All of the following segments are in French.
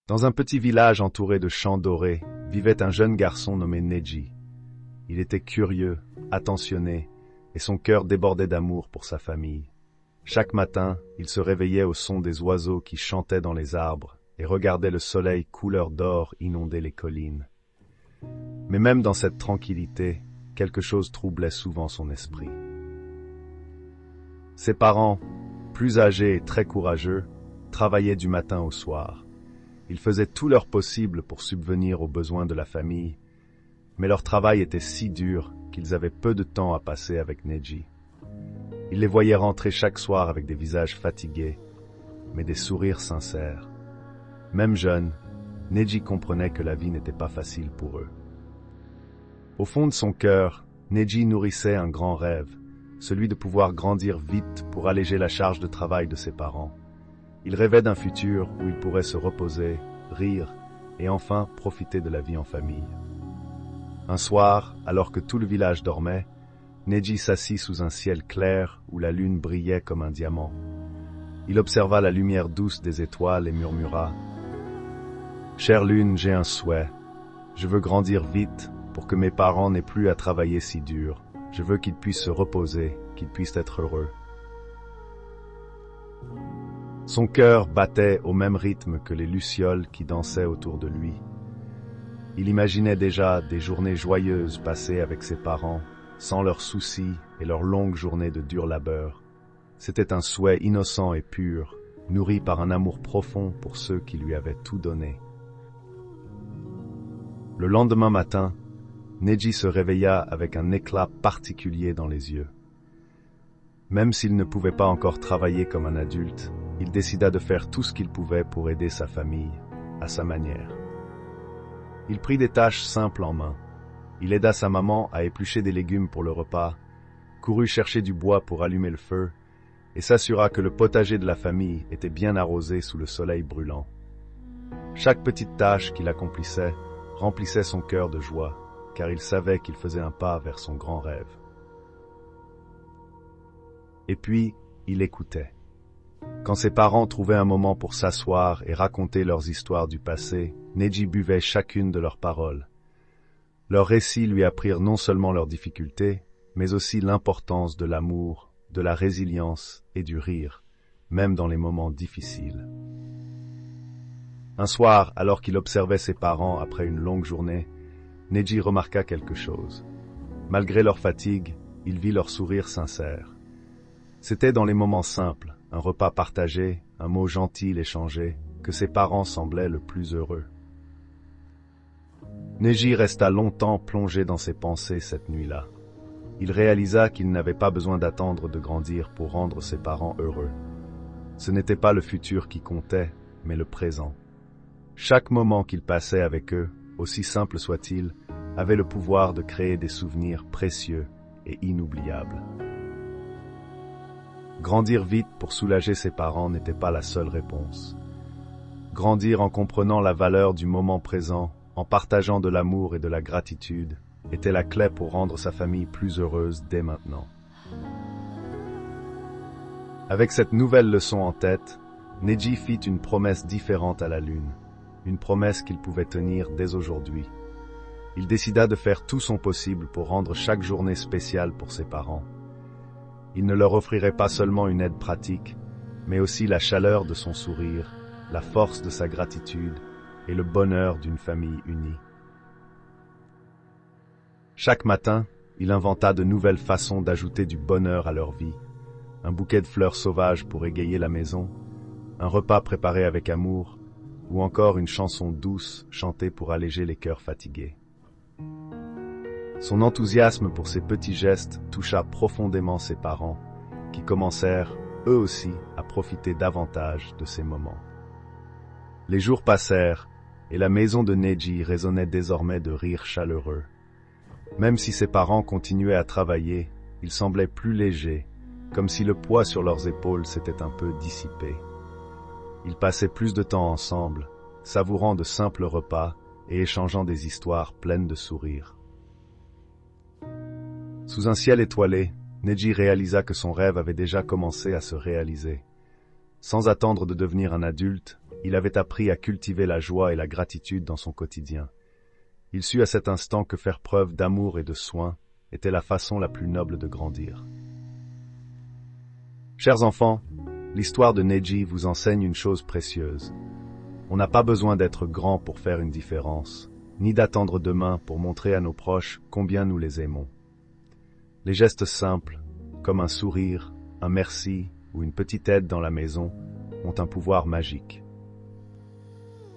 Dans un petit village entouré de champs dorés, vivait un jeune garçon nommé Neji. Il était curieux, attentionné, et son cœur débordait d'amour pour sa famille. Chaque matin, il se réveillait au son des oiseaux qui chantaient dans les arbres et regardait le soleil couleur d'or inonder les collines. Mais même dans cette tranquillité, quelque chose troublait souvent son esprit. Ses parents, plus âgés et très courageux, travaillaient du matin au soir. Ils faisaient tout leur possible pour subvenir aux besoins de la famille, mais leur travail était si dur qu'ils avaient peu de temps à passer avec Neji. Il les voyait rentrer chaque soir avec des visages fatigués, mais des sourires sincères. Même jeune, Neji comprenait que la vie n'était pas facile pour eux. Au fond de son cœur, Neji nourrissait un grand rêve, celui de pouvoir grandir vite pour alléger la charge de travail de ses parents. Il rêvait d'un futur où il pourrait se reposer, rire et enfin profiter de la vie en famille. Un soir, alors que tout le village dormait, Neji s'assit sous un ciel clair où la lune brillait comme un diamant. Il observa la lumière douce des étoiles et murmura « Chère lune, j'ai un souhait. Je veux grandir vite pour que mes parents n'aient plus à travailler si dur. Je veux qu'ils puissent se reposer, qu'ils puissent être heureux. » Son cœur battait au même rythme que les lucioles qui dansaient autour de lui. Il imaginait déjà des journées joyeuses passées avec ses parents, sans leurs soucis et leurs longues journées de dur labeur. C'était un souhait innocent et pur, nourri par un amour profond pour ceux qui lui avaient tout donné. Le lendemain matin, Neji se réveilla avec un éclat particulier dans les yeux. Même s'il ne pouvait pas encore travailler comme un adulte, il décida de faire tout ce qu'il pouvait pour aider sa famille, à sa manière. Il prit des tâches simples en main. Il aida sa maman à éplucher des légumes pour le repas, courut chercher du bois pour allumer le feu, et s'assura que le potager de la famille était bien arrosé sous le soleil brûlant. Chaque petite tâche qu'il accomplissait remplissait son cœur de joie, car il savait qu'il faisait un pas vers son grand rêve. Et puis, il écoutait. Quand ses parents trouvaient un moment pour s'asseoir et raconter leurs histoires du passé, Neji buvait chacune de leurs paroles. Leurs récits lui apprirent non seulement leurs difficultés, mais aussi l'importance de l'amour, de la résilience et du rire, même dans les moments difficiles. Un soir, alors qu'il observait ses parents après une longue journée, Neji remarqua quelque chose. Malgré leur fatigue, il vit leur sourire sincère. C'était dans les moments simples, un repas partagé, un mot gentil échangé, que ses parents semblaient le plus heureux. Neji resta longtemps plongé dans ses pensées cette nuit-là. Il réalisa qu'il n'avait pas besoin d'attendre de grandir pour rendre ses parents heureux. Ce n'était pas le futur qui comptait, mais le présent. Chaque moment qu'il passait avec eux, aussi simple soit-il, avait le pouvoir de créer des souvenirs précieux et inoubliables. Grandir vite pour soulager ses parents n'était pas la seule réponse. Grandir en comprenant la valeur du moment présent, en partageant de l'amour et de la gratitude, était la clé pour rendre sa famille plus heureuse dès maintenant. Avec cette nouvelle leçon en tête, Neji fit une promesse différente à la lune, une promesse qu'il pouvait tenir dès aujourd'hui. Il décida de faire tout son possible pour rendre chaque journée spéciale pour ses parents. Il ne leur offrirait pas seulement une aide pratique, mais aussi la chaleur de son sourire, la force de sa gratitude et le bonheur d'une famille unie. Chaque matin, il inventa de nouvelles façons d'ajouter du bonheur à leur vie. Un bouquet de fleurs sauvages pour égayer la maison, un repas préparé avec amour, ou encore une chanson douce chantée pour alléger les cœurs fatigués. Son enthousiasme pour ces petits gestes toucha profondément ses parents, qui commencèrent, eux aussi, à profiter davantage de ces moments. Les jours passèrent, et la maison de Neji résonnait désormais de rires chaleureux. Même si ses parents continuaient à travailler, ils semblaient plus légers, comme si le poids sur leurs épaules s'était un peu dissipé. Ils passaient plus de temps ensemble, savourant de simples repas et échangeant des histoires pleines de sourires. Sous un ciel étoilé, Neji réalisa que son rêve avait déjà commencé à se réaliser. Sans attendre de devenir un adulte, Il avait appris à cultiver la joie et la gratitude dans son quotidien. Il sut à cet instant que faire preuve d'amour et de soin était la façon la plus noble de grandir. Chers enfants, l'histoire de Neji vous enseigne une chose précieuse. On n'a pas besoin d'être grand pour faire une différence, ni d'attendre demain pour montrer à nos proches combien nous les aimons. Les gestes simples, comme un sourire, un merci ou une petite aide dans la maison, ont un pouvoir magique.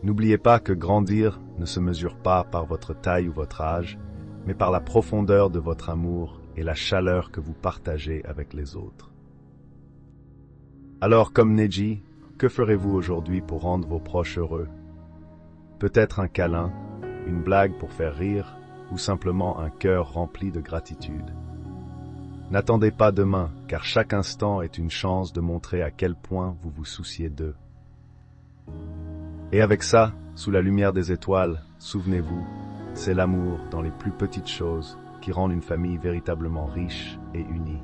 N'oubliez pas que grandir ne se mesure pas par votre taille ou votre âge, mais par la profondeur de votre amour et la chaleur que vous partagez avec les autres. Alors, comme Neji, que ferez-vous aujourd'hui pour rendre vos proches heureux? Peut-être un câlin, une blague pour faire rire, ou simplement un cœur rempli de gratitude. N'attendez pas demain, car chaque instant est une chance de montrer à quel point vous vous souciez d'eux. Et avec ça, sous la lumière des étoiles, souvenez-vous, c'est l'amour dans les plus petites choses qui rend une famille véritablement riche et unie.